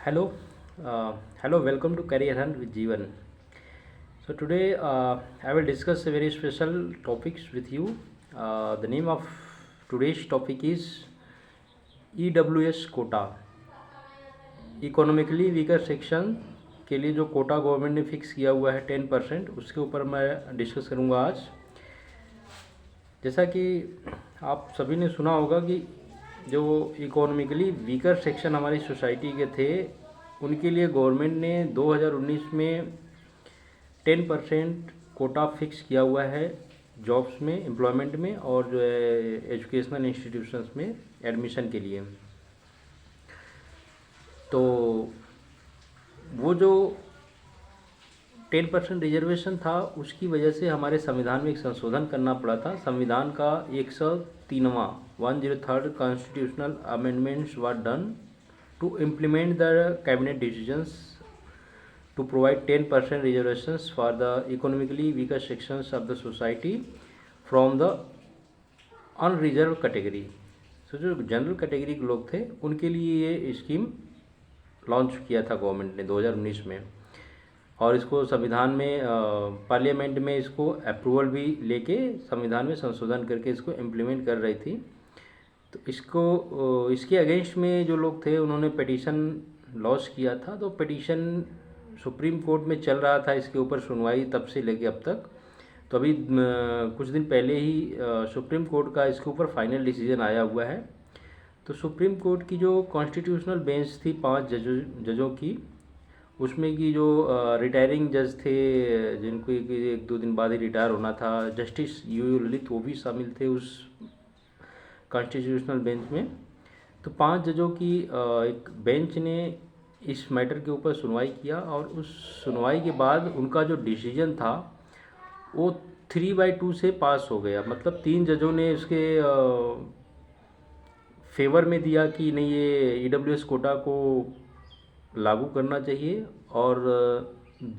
Hello, welcome to Career Hunt with Jeevan. So today I will discuss a very special topics with you. The name of today's topic is EWS quota, economically weaker section के लिए जो Kota government ने fix किया हुआ है 10%, उसके ऊपर मैं डिस्कस करूँगा आज। जैसा कि आप सभी ने सुना होगा कि जो इकोनॉमिकली वीकर सेक्शन हमारी सोसाइटी के थे, उनके लिए गवर्नमेंट ने 2019 में 10% कोटा फिक्स किया हुआ है जॉब्स में, एम्प्लॉयमेंट में और जो है एजुकेशनल इंस्टीट्यूशंस में एडमिशन के लिए। तो वो जो 10% रिजर्वेशन था, उसकी वजह से हमारे संविधान में एक संशोधन करना पड़ा था। संविधान का 103वां 103rd constitutional amendments were done to implement the cabinet decisions to provide 10% reservations for the economically weaker sections of the society from the unreserved category। so जो जनरल कैटेगरी के लोग थे उनके लिए ये स्कीम लॉन्च किया था गवर्नमेंट ने 2019 में, और इसको संविधान में पार्लियामेंट में इसको अप्रूवल भी लेके संविधान में संशोधन करके इसको इम्प्लीमेंट कर रही थी। तो इसके अगेंस्ट में जो लोग थे उन्होंने पिटीशन लॉन्च किया था। तो पिटीशन सुप्रीम कोर्ट में चल रहा था, इसके ऊपर सुनवाई तब से लेके अब तक। तो अभी कुछ दिन पहले ही सुप्रीम कोर्ट का इसके ऊपर फाइनल डिसीजन आया हुआ है। तो सुप्रीम कोर्ट की जो कॉन्स्टिट्यूशनल बेंच थी 5 जजों की, उसमें की जो रिटायरिंग जज थे जिनको एक दो दिन बाद ही रिटायर होना था, जस्टिस यू ललित, वो भी शामिल थे उस कॉन्स्टिट्यूशनल बेंच में। तो 5 जजों की एक बेंच ने इस मैटर के ऊपर सुनवाई किया, और उस सुनवाई के बाद उनका जो डिसीजन था वो 3/2 से पास हो गया। मतलब 3 जजों ने उसके फेवर में दिया कि नहीं, ये EWS कोटा को लागू करना चाहिए, और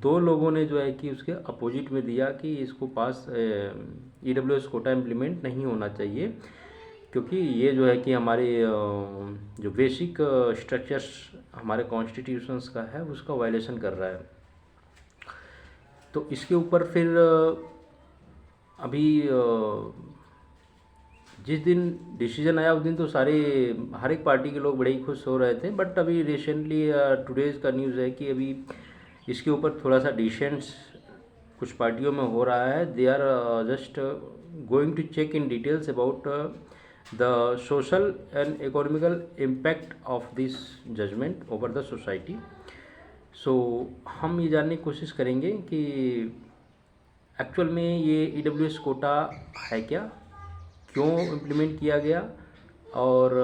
2 लोगों ने जो है कि उसके अपोजिट में दिया कि इसको पास EWS कोटा इम्प्लीमेंट नहीं होना चाहिए, क्योंकि ये जो है कि हमारे जो बेसिक स्ट्रक्चर्स हमारे कॉन्स्टिट्यूशंस का है उसका वायलेशन कर रहा है। तो इसके ऊपर फिर अभी जिस दिन डिसीजन आया उस दिन तो हर एक पार्टी के लोग बड़े ही खुश हो रहे थे। बट अभी रिसेंटली टुडेज़ का न्यूज़ है कि अभी इसके ऊपर थोड़ा सा डिसेंट्स कुछ पार्टियों में हो रहा है। They are just going to check in details about the social and economical impact of this judgment over the society। so हम ये जानने की कोशिश करेंगे कि एक्चुअल में ये EWS कोटा है क्या, क्यों इम्प्लीमेंट किया गया, और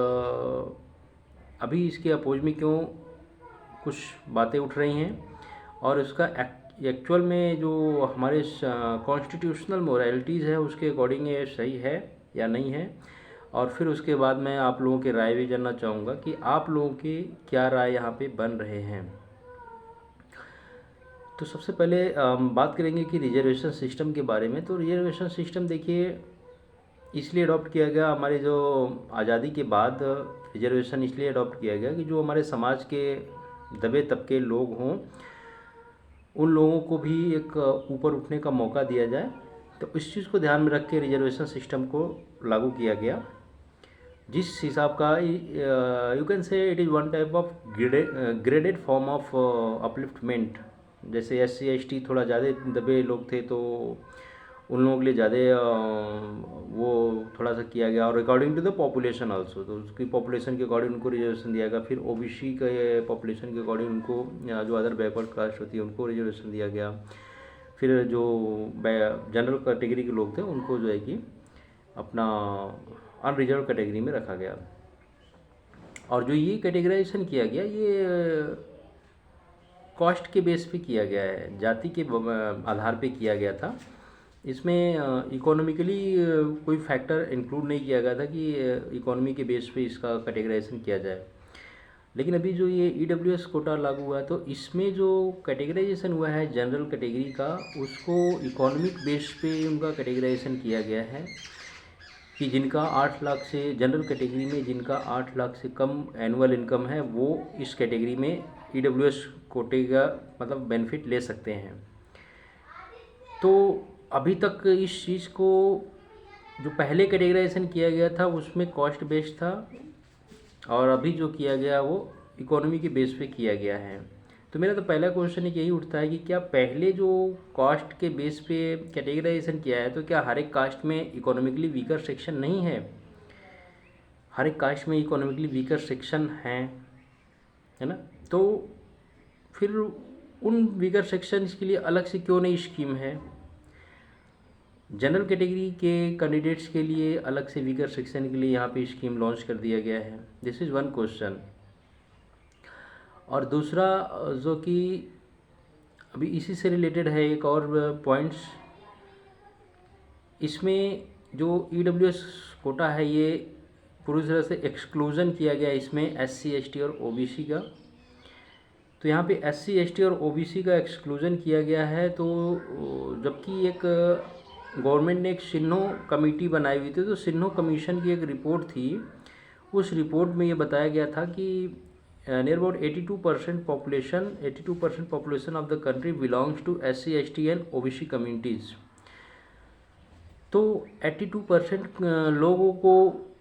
अभी इसके अपोज में क्यों कुछ बातें उठ रही हैं, और इसका एक्चुअल में जो हमारे कॉन्स्टिट्यूशनल मोरालिटीज़ है उसके अकॉर्डिंग ये सही है या नहीं है। और फिर उसके बाद मैं आप लोगों की राय भी जानना चाहूँगा कि आप लोगों की क्या राय यहाँ पे बन रहे हैं। तो सबसे पहले बात करेंगे कि रिजर्वेशन सिस्टम के बारे में। तो रिजर्वेशन सिस्टम देखिए इसलिए अडॉप्ट किया गया, हमारे जो आज़ादी के बाद रिजर्वेशन इसलिए अडॉप्ट किया गया कि जो हमारे समाज के दबे तबके लोग हों उन लोगों को भी एक ऊपर उठने का मौका दिया जाए। तो इस चीज़ को ध्यान में रख के रिजर्वेशन सिस्टम को लागू किया गया, जिस हिसाब का यू कैन से it is one type of graded form of upliftment. जैसे SC ST थोड़ा ज़्यादा दबे लोग थे तो उन लोगों के लिए ज़्यादा वो थोड़ा सा किया गया, और according to the population also, तो उसकी पॉपुलेशन के अकॉर्डिंग उनको रिजर्वेशन दिया गया। फिर OBC के पॉपुलेशन के अकॉर्डिंग उनको, जो अदर बैकवर्ड कास्ट होती है उनको रिजर्वेशन दिया गया। फिर जो जनरल कैटेगरी के लोग थे उनको जो है कि अपना अनरिजर्व कैटेगरी में रखा गया। और जो ये कैटेगराइजेशन किया गया ये कॉस्ट के बेस पे किया गया है, जाति के आधार पे किया गया था। इसमें इकोनॉमिकली कोई फैक्टर इंक्लूड नहीं किया गया था कि इकोनॉमी के बेस पे इसका कैटेगराइजेशन किया जाए। लेकिन अभी जो ये EWS कोटा लागू हुआ है तो इसमें जो कैटेगराइजेशन हुआ है जनरल कैटेगरी का, उसको इकोनॉमिक बेस पे उनका कैटेगराइजेशन किया गया है। कि जिनका 8 लाख से जनरल कैटेगरी में जिनका 8 लाख से कम एनुअल इनकम है वो इस कैटेगरी में EWS कोटे का मतलब बेनिफिट ले सकते हैं। तो अभी तक इस चीज़ को जो पहले कैटेगराइजेशन किया गया था उसमें कॉस्ट बेस्ड था, और अभी जो किया गया वो इकोनॉमी के बेस पे किया गया है। तो मेरा तो पहला क्वेश्चन यही उठता है कि क्या पहले जो कास्ट के बेस पे कैटेगराइजेशन किया है तो क्या हर एक कास्ट में इकोनॉमिकली वीकर सेक्शन नहीं है? हर एक कास्ट में इकोनॉमिकली वीकर सेक्शन है ना? तो फिर उन वीकर सेक्शंस के लिए अलग से क्यों नहीं स्कीम है? जनरल कैटेगरी के कैंडिडेट्स के लिए अलग से वीकर सेक्शन के लिए यहाँ पे स्कीम लॉन्च कर दिया गया है। This is one question. और दूसरा जो कि अभी इसी से रिलेटेड है एक और पॉइंट्स, इसमें जो EWS कोटा है ये पूरी तरह से एक्सक्लूजन किया गया इसमें SC ST और OBC का। तो यहाँ पे SC ST और OBC का एक्सक्लूजन किया गया है। तो जबकि एक गवर्नमेंट ने एक सिन्हो कमेटी बनाई हुई थी, तो सिन्हो कमीशन की एक रिपोर्ट थी, उस रिपोर्ट में ये बताया गया था कि near about 82% population of the country belongs to SC ST and OBC communities। तो 82% लोगों को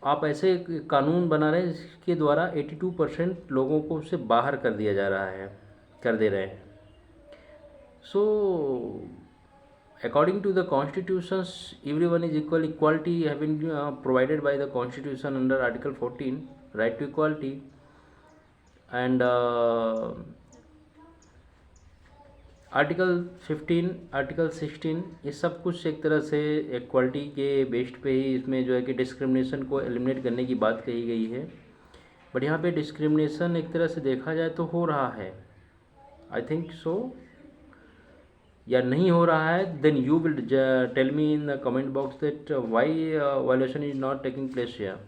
आप ऐसे कानून बना रहे हैं जिसके द्वारा 82% लोगों को उससे बाहर कर दिया जा रहा है, कर दे रहे हैं। सो according to the constitutions everyone is equal, equality have been provided by the constitution under article 14, right to equality, and article 15 article 16 ये सब कुछ एक तरह से इक्वालिटी के बेस्ड पे ही इसमें जो है कि डिस्क्रिमिनेशन को एलिमिनेट करने की बात कही गई है। बट यहाँ पे डिस्क्रिमिनेशन एक तरह से देखा जाए तो हो रहा है, आई थिंक सो, या नहीं हो रहा है। Then you will tell me in the comment box that why violation is not taking place here.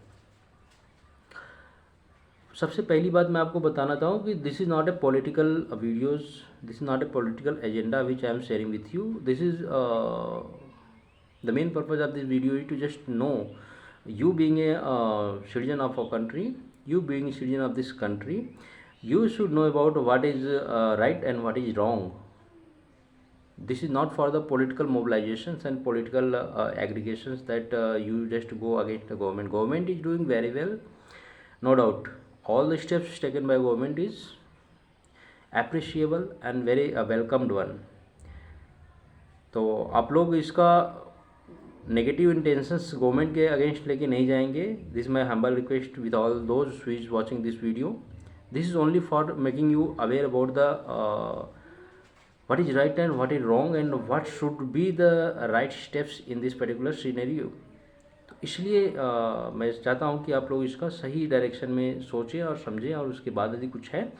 सबसे पहली बात मैं आपको बताना चाहूँ कि this is not a political videos, this is not a political agenda which I am sharing with you. This is the main purpose of this video is to just know, you being a citizen of a country, you being a citizen of this country, you should know about what is right and what is wrong. This is not for the political mobilizations and political aggregations that you just go against the government. Government is doing very well, no doubt. All the steps taken by government is appreciable and very welcomed one. तो आप लोग इसका negative intentions government के against लेके नहीं जाएंगे। This my humble request with all those who is watching this video. This is only for making you aware about the what is right and what is wrong and what should be the right steps in this particular scenario. तो इसलिए मैं चाहता हूँ कि आप लोग इसका सही डायरेक्शन में सोचें और समझें, और उसके बाद यदि कुछ है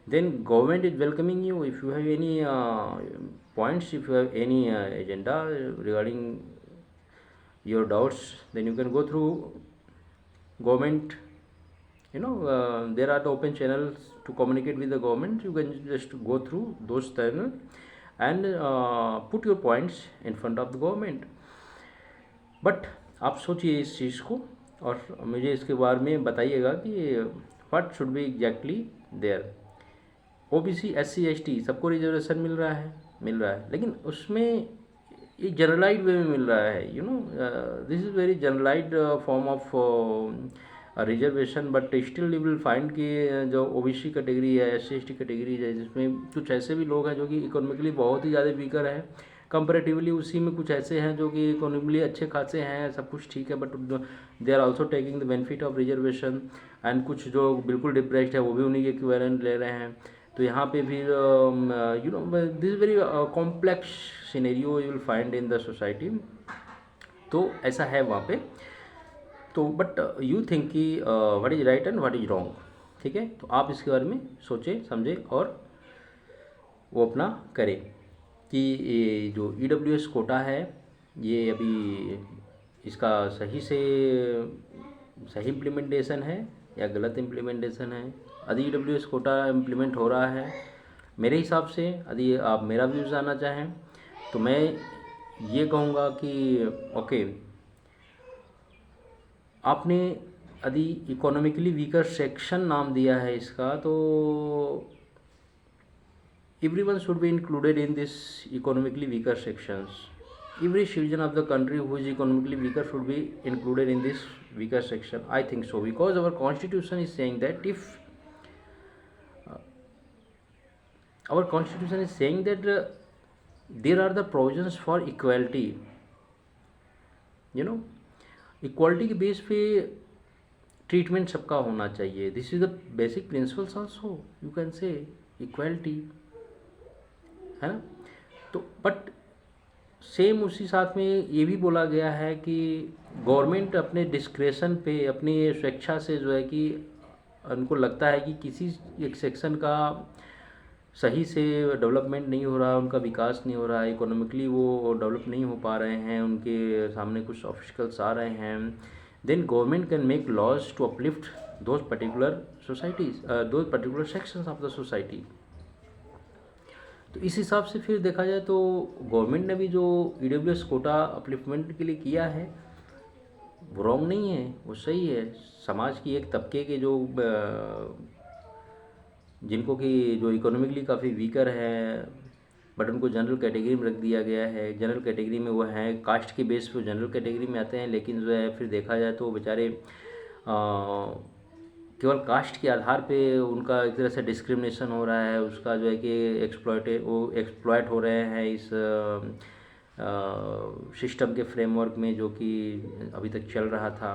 then government is welcoming you. If you have any points, if you have any agenda regarding your doubts, then you can go through government, you know, there are the open channels to communicate with the government. You can just go through those channels and put your points in front of the government. But आप सोचिए इस चीज़ को और मुझे इसके बारे में बताइएगा कि what should be exactly there. OBC SC ST सबको रिजर्वेशन मिल रहा है, लेकिन उसमें ये जनरलाइज्ड वे में मिल रहा है। You know, this is very generalised form of reservation, but still you will find कि जो OBC कैटेगरी है, SC ST कैटेगरी है, जिसमें कुछ ऐसे भी लोग हैं जो कि इकोनॉमिकली बहुत ही ज़्यादा वीकर है कंपेरेटिवली, उसी में कुछ ऐसे हैं जो कि इकोनॉमिकली अच्छे खासे हैं, सब कुछ ठीक है, but they are also taking the benefit of reservation, and कुछ जो बिल्कुल डिप्रेस्ड है वो भी उन्हीं के इक्विवेलेंट ले रहे हैं। तो यहाँ पे भी you know this very complex scenario you will find in the society. तो ऐसा है वहाँ पे। तो बट यू थिंक कि what is right and what is wrong, ठीक है। तो आप इसके बारे में सोचें समझें और वो अपना करें कि ये जो EWS कोटा है ये अभी इसका सही इम्प्लीमेंटेशन है या गलत इम्प्लीमेंटेशन है। यदि EWS कोटा इम्प्लीमेंट हो रहा है मेरे हिसाब से, यदि आप मेरा व्यूज़ जानना चाहें तो मैं ये कहूँगा कि ओके, आपने यदि इकोनॉमिकली वीकर सेक्शन नाम दिया है इसका, तो everyone should be included in this economically weaker sections. Every citizen of the country who is economically weaker should be included in this weaker section. I think so, because our constitution is saying that if our constitution is saying that there are the provisions for equality, equality के base पे treatment सबका होना चाहिए. This is the basic principles also, you can से equality, है ना. तो but same उसी साथ में ये भी बोला गया है कि गवर्नमेंट अपने डिस्क्रेशन पे, अपनी स्वेच्छा से जो है कि उनको लगता है कि किसी एक सेक्शन का सही से डेवलपमेंट नहीं हो रहा, उनका विकास नहीं हो रहा है, इकोनॉमिकली वो डेवलप नहीं हो पा रहे हैं, उनके सामने कुछ ऑब्स्टिकल्स आ रहे हैं, then government can make laws to uplift those particular societies, those particular sections of the society. तो इस हिसाब से फिर देखा जाए तो गवर्नमेंट ने भी जो EWS कोटा अपलिफ्टमेंट के लिए किया है वो रॉन्ग नहीं है, वो सही है. समाज की एक तबके के जो जिनको कि जो इकोनॉमिकली काफ़ी वीकर है, बट उनको जनरल कैटेगरी में रख दिया गया है. जनरल कैटेगरी में वो हैं, कास्ट के बेस पे जनरल कैटेगरी में आते हैं, लेकिन जो है फिर देखा जाए तो बेचारे केवल कास्ट के आधार पे उनका एक तरह से डिस्क्रिमिनेशन हो रहा है, उसका जो है कि एक्सप्लॉयट हो रहे हैं इस सिस्टम के फ्रेमवर्क में, जो कि अभी तक चल रहा था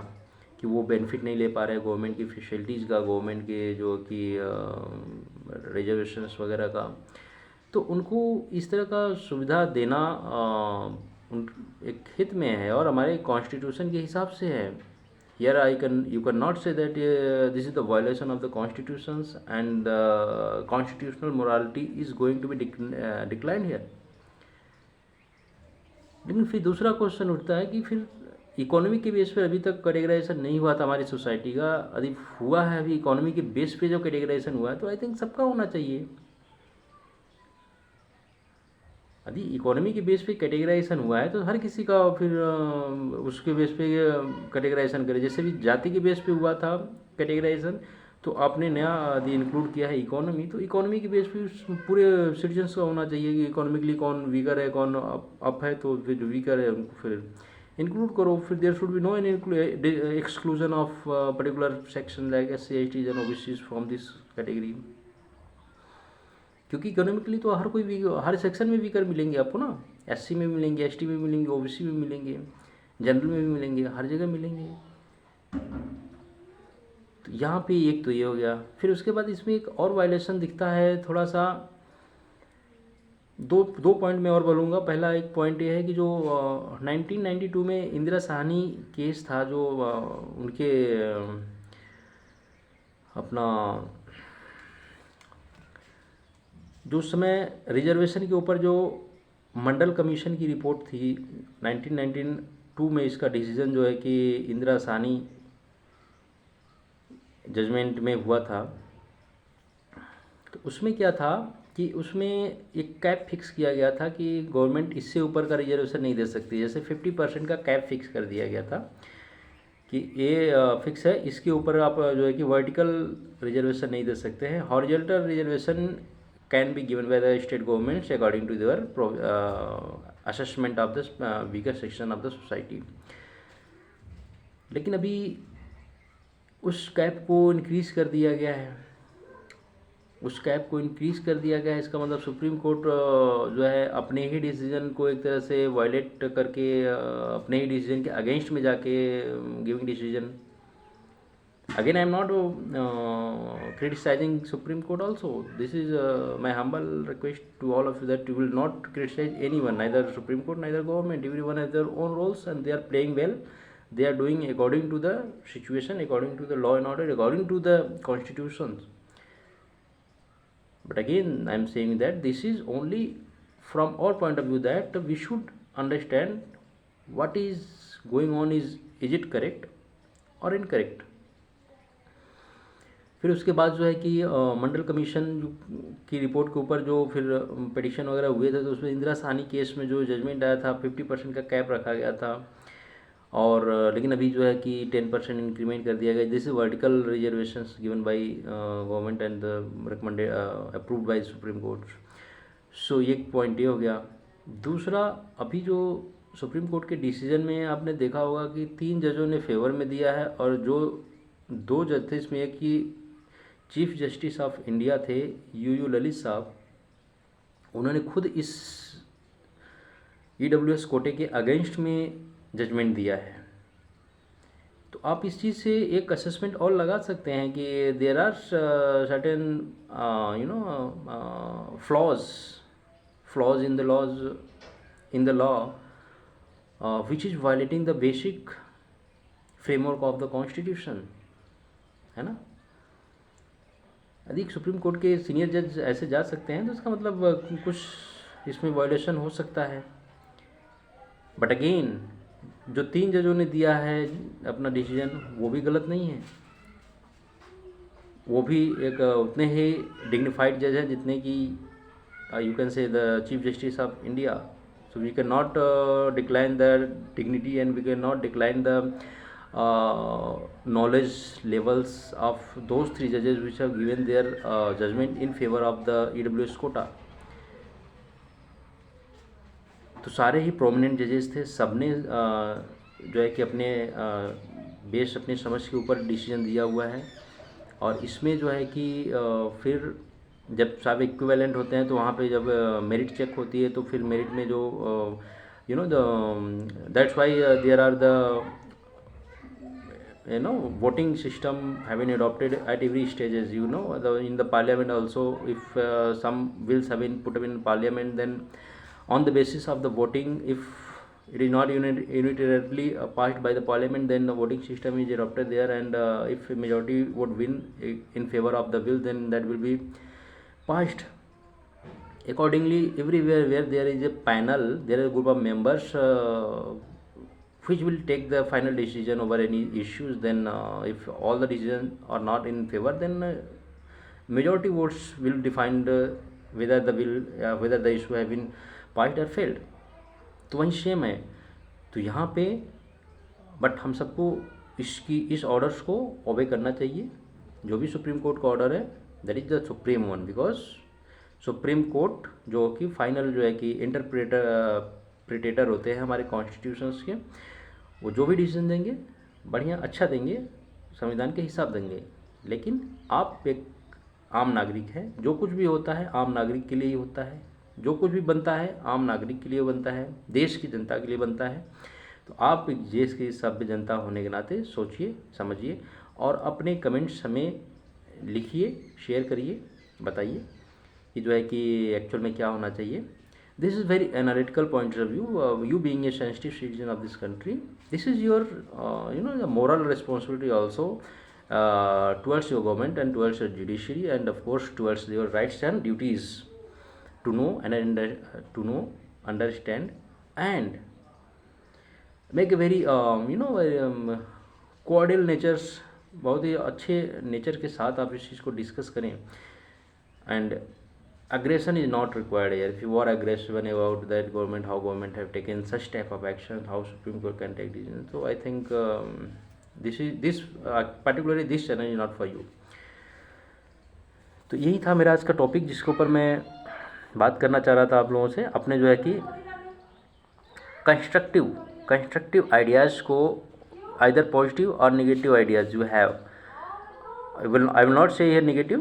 कि वो बेनिफिट नहीं ले पा रहे गवर्नमेंट की फैसिलिटीज़ का, गवर्नमेंट के जो कि रिजर्वेशंस वगैरह का. तो उनको इस तरह का सुविधा देना एक हित में है और हमारे कॉन्स्टिट्यूशन के हिसाब से है. Here you cannot say that this is the violation of the constitutions and constitutional morality is going to be declined here. लेकिन फिर दूसरा क्वेश्चन उठता है कि फिर इकोनॉमी के बेस पे अभी तक कैटेगराइजेशन नहीं हुआ था हमारी सोसाइटी का, अभी हुआ है, अभी इकोनॉमी के बेस पे जो कैटेगराइजेशन हुआ है, तो आई थिंक सबका होना चाहिए. यदि इकोनॉमी के बेस पे कैटेगराइजेशन हुआ है तो हर किसी का फिर उसके बेस पे कैटेगराइजेशन करे. जैसे भी जाति के बेस पे हुआ था कैटेगराइजेशन, तो आपने नया यदि इंक्लूड किया है इकोनॉमी, तो इकोनॉमी के बेस पे पूरे सिटीजन्स का होना चाहिए कि इकोनॉमिकली कौन वीकर है, कौन अप है, तो फिर जो वीकर है उनको फिर इंक्लूड करो. फिर there should be no any exclusion of particular section like SC STs and OBCs from this category. क्योंकि इकोनॉमिकली तो हर कोई हर सेक्शन में वीकर मिलेंगे आपको ना, SC में मिलेंगे, ST में मिलेंगे, OBC में मिलेंगे, जनरल में भी मिलेंगे, हर जगह मिलेंगे. तो यहाँ पे एक तो ये हो गया. फिर उसके बाद इसमें एक और वायलेशन दिखता है थोड़ा सा, दो पॉइंट में और बोलूँगा. पहला एक पॉइंट ये है कि जो 1992 में इंदिरा साहनी केस था, जो उनके अपना जो उस समय रिजर्वेशन के ऊपर जो मंडल कमीशन की रिपोर्ट थी 1992 में, इसका डिसीजन जो है कि इंदिरा साहनी जजमेंट में हुआ था. तो उसमें क्या था कि उसमें एक कैप फिक्स किया गया था कि गवर्नमेंट इससे ऊपर का रिजर्वेशन नहीं दे सकती. जैसे 50% का कैप फिक्स कर दिया गया था कि ये फिक्स है, इसके ऊपर आप जो है कि वर्टिकल रिजर्वेशन नहीं दे सकते हैं. Horizontal reservation can be given by the state governments according to their assessment of the weaker section of the society. लेकिन अभी उस कैप को इंक्रीज़ कर दिया गया है. इसका मतलब सुप्रीम कोर्ट जो है अपने ही डिसीजन को एक तरह से वायलेट करके अपने ही डिसीजन के अगेंस्ट में जाके giving decision. Again, I am not criticizing Supreme Court also. This is my humble request to all of you that you will not criticize anyone, neither Supreme Court, neither government. Everyone has their own roles and they are playing well. They are doing according to the situation, according to the law and order, according to the constitutions. But again, I am saying that this is only from our point of view, that we should understand what is going on. Is it correct or incorrect? फिर उसके बाद जो है कि मंडल commission की report के ऊपर जो फिर पिटिशन वगैरह हुए थे, तो उसमें इंदिरा साहनी केस में जो जजमेंट आया था 50% का कैप रखा गया था. और लेकिन अभी जो है कि 10% इंक्रीमेंट कर दिया गया। This is vertical reservations given by government and recommended approved by supreme court. So ये पॉइंट ये हो गया। दूसरा, अभी जो सुप्रीम कोर्ट के डिसीजन में आपने देखा होगा कि 3 जजों ने फेवर में दिया है, और जो 2 जज थे इसमें, एक ही चीफ जस्टिस ऑफ इंडिया थे यू ललित साहब, उन्होंने खुद इस EWS कोटे के अगेंस्ट में जजमेंट दिया है। तो आप इस चीज़ से एक असेसमेंट और लगा सकते हैं कि there are certain flaws in the law which is violating the basic framework of the constitution, है ना। यदि सुप्रीम कोर्ट के सीनियर जज ऐसे जा सकते हैं तो इसका मतलब कुछ इसमें वायलेशन हो सकता है। बट अगेन, जो 3 जजों ने दिया है अपना डिसीजन, वो भी गलत नहीं है। वो भी एक उतने ही डिग्निफाइड जज है जितने कि you can say the chief justice of India. So we can not decline the dignity and we can not decline the knowledge levels of those 3 judges which have given their judgment in favor of the EWS quota। तो सारे ही prominent जजेस थे, सबने जो है कि अपने base अपनी समझ के ऊपर डिसीजन दिया हुआ है। और इसमें जो है कि फिर जब सब इक्विवेलेंट होते हैं तो वहाँ पे जब मेरिट चेक होती है तो फिर मेरिट में जो that's why there are the voting system have been adopted at every stages, in the parliament also. If some bills have been put up in parliament, then on the basis of the voting, if it is not unitarily passed by the parliament, then the voting system is adopted there, and if a majority would win in favor of the bill, then that will be passed accordingly. Everywhere where there is a panel, there is a group of members which will take the final decision over any issues. Then if all the decisions are not in favor, then majority votes will define whether the bill whether the issue have been passed or failed। तो वही same है। तो यहाँ पे but हम सबको इस orders को ओबे करना चाहिए। जो भी सुप्रीम कोर्ट का ऑर्डर है, that is the supreme one, because supreme court जो कि फाइनल जो है कि इंटरप्रेटेटर होते हैं हमारे कॉन्स्टिट्यूशंस के, वो जो भी डिसीजन देंगे बढ़िया अच्छा देंगे, संविधान के हिसाब देंगे। लेकिन आप एक आम नागरिक हैं, जो कुछ भी होता है आम नागरिक के लिए ही होता है, जो कुछ भी बनता है आम नागरिक के लिए बनता है, देश की जनता के लिए बनता है। तो आप एक देश की सभ्य जनता होने के नाते सोचिए, समझिए और अपने कमेंट्स हमें लिखिए, शेयर करिए, बताइए कि जो है कि एक्चुअल में क्या होना चाहिए। This is very analytical point of view. You being a sensitive citizen of this country, this is your the moral responsibility also towards your government and towards your judiciary, and of course towards your rights and duties to know and understand and make a very cordial natures, बहुत ही अच्छे nature के साथ आप इस चीज़ को discuss करें। And aggression is not required here. If you are aggressive about that government, how government have taken such type of action, how Supreme Court can take decisions, so I think this particularly this channel is not for you। तो यही था मेरा आज का topic जिसके ऊपर मैं बात करना चाह रहा था आप लोगों से। अपने जो है कि कंस्ट्रक्टिव आइडियाज़ को, आइदर पॉजिटिव और negative ideas you have, I will not say here negative,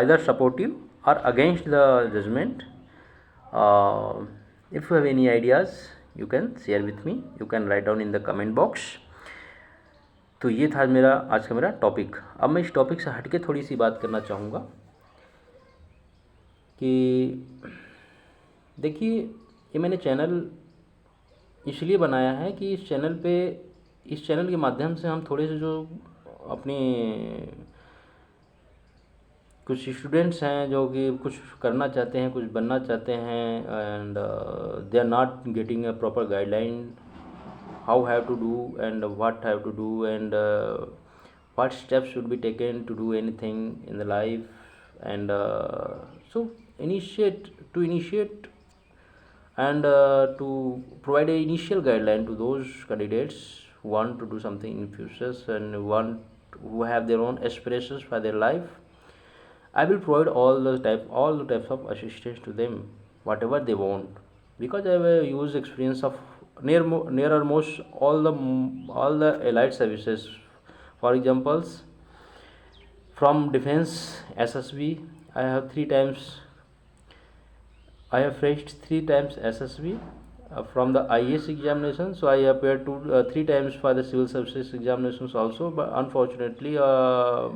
either supportive or against the judgment। If you have any ideas you can share with me, you can write down in the comment box। तो ये था आज का मेरा topic. अब मैं इस topic से हटके थोड़ी सी बात करना चाहूँगा कि देखिए, ये मैंने चैनल इसलिए बनाया है कि इस चैनल के माध्यम से हम थोड़े से जो अपने कुछ स्टूडेंट्स हैं जो कि कुछ करना चाहते हैं, कुछ बनना चाहते हैं, and they are not getting a proper guideline how have to do and what have to do and what steps should be taken to do anything in the life. And so initiate and to provide an initial guideline to those candidates who want to do something in futures and who have their own aspirations for their life. I will provide all the types of assistance to them, whatever they want, because I have a huge experience of near almost all the allied services. For examples, from defense SSB, I have three times I have faced three times SSB from the IAS examination. So I appeared to three times for the civil services examinations also. But unfortunately,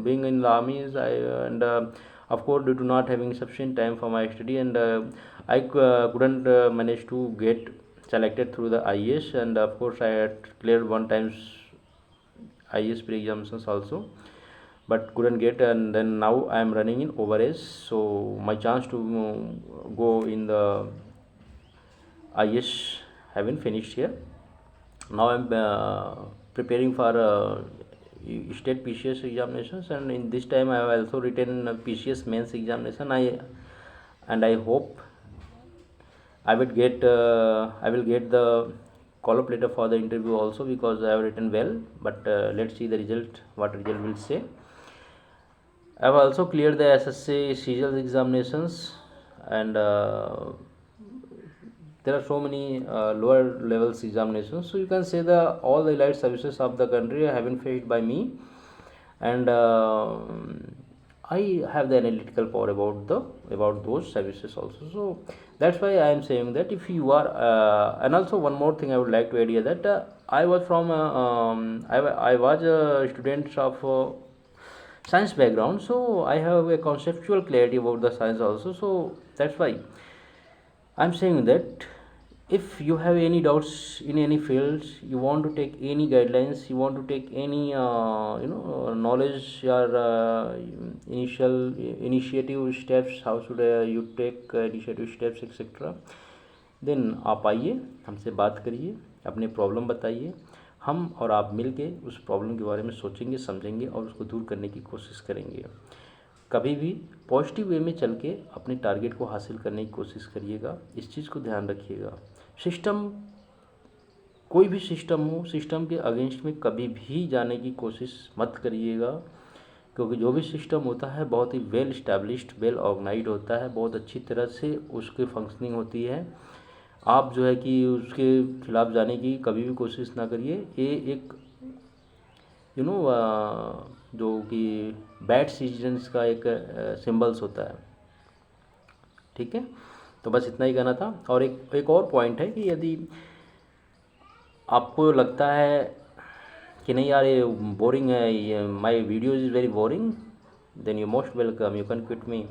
being in the army, and of course due to not having sufficient time for my study, and I couldn't manage to get selected through the IAS, and of course I had cleared one times IAS pre-examinations also, but couldn't get, and then now I am running in overage, so my chance to go in the IAS haven't finished here. Now I'm preparing for state PCS examinations, and in this time I have also written PCS mains examination. I hope I will get the call up letter for the interview also, because I have written well. But let's see the result, what result will say. I have also cleared the SSC CGL examinations, and there are so many lower levels examinations. So you can say the all the elite services of the country have been faced by me, and I have the analytical power about those services also. So that's why I am saying that if you are, and also one more thing I would like to add here, that I was I was a student of science background, so I have a conceptual clarity about the science also. So that's why I'm saying that if you have any doubts in any fields, you want to take any guidelines, you want to take any knowledge or initiative steps, how should you take initiative steps, etc. Then आप आइए, हमसे बात करिए, अपने problem बताइए, हम और आप मिल के उस प्रॉब्लम के बारे में सोचेंगे, समझेंगे और उसको दूर करने की कोशिश करेंगे. कभी भी पॉजिटिव वे में चल के अपने टारगेट को हासिल करने की कोशिश करिएगा. इस चीज़ को ध्यान रखिएगा. सिस्टम, कोई भी सिस्टम हो, सिस्टम के अगेंस्ट में कभी भी जाने की कोशिश मत करिएगा, क्योंकि जो भी सिस्टम होता है बहुत ही वेल इस्टेब्लिश्ड, वेल ऑर्गेनाइज्ड होता है, बहुत अच्छी तरह से उसकी फंक्शनिंग होती है. आप जो है कि उसके खिलाफ जाने की कभी भी कोशिश ना करिए. ये एक जो कि बैड सिटीजन्स का एक सिंबल्स होता है. ठीक है, तो बस इतना ही कहना था. और एक और पॉइंट है कि यदि आपको लगता है कि नहीं यार ये बोरिंग है, ये my video is very boring, then you most welcome, you can quit me.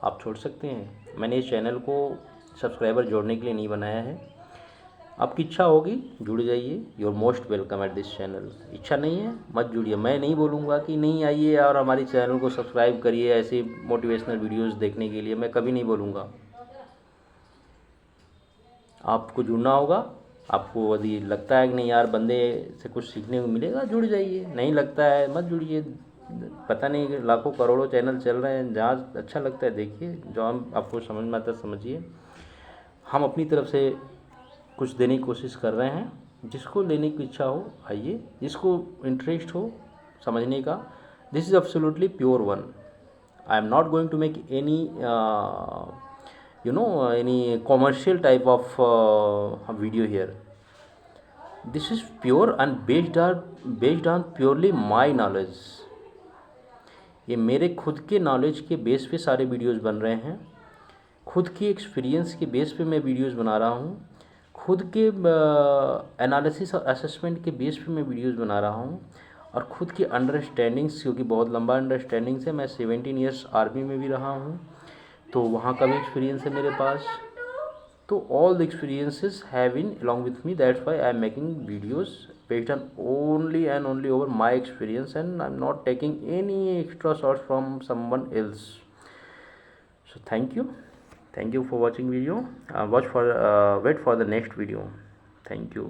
आप छोड़ सकते हैं. मैंने इस चैनल को सब्सक्राइबर जोड़ने के लिए नहीं बनाया है. आपकी इच्छा होगी जुड़ जाइए, you are most welcome at this channel. इच्छा नहीं है मत जुड़िए. मैं नहीं बोलूँगा कि नहीं आइए और हमारी चैनल को सब्सक्राइब करिए ऐसे मोटिवेशनल वीडियोस देखने के लिए, मैं कभी नहीं बोलूँगा. आपको जुड़ना होगा. आपको यदि लगता है कि नहीं यार बंदे से कुछ सीखने को मिलेगा, जुड़ जाइए. नहीं लगता है मत जुड़िए. पता नहीं लाखों करोड़ों चैनल चल रहे हैं, जहाँ अच्छा लगता है देखिए, जो हम आपको समझ में आता है समझिए. हम अपनी तरफ से कुछ देने की कोशिश कर रहे हैं. जिसको लेने की इच्छा हो आइए, जिसको इंटरेस्ट हो समझने का, this is absolutely pure one. I am not going to make any any commercial type of video here. This is pure and based on purely my knowledge. ये मेरे खुद के नॉलेज के बेस पे सारे वीडियोस बन रहे हैं. खुद की एक्सपीरियंस के बेस पे मैं वीडियोस बना रहा हूँ. खुद के एनालिसिस और असेसमेंट के बेस पे मैं वीडियोस बना रहा हूँ. और खुद की अंडरस्टैंडिंग्स, क्योंकि बहुत लंबा अंडरस्टैंडिंग्स है. मैं 17 ईयर्स आर्मी में भी रहा हूँ, तो वहाँ का भी एक्सपीरियंस है मेरे पास. तो all the experiences have been along with me. That's why I am making videos based on only and only over my experience, and I'm not taking any extra shots from someone else. So thank you for watching video. Wait for the next video. Thank you.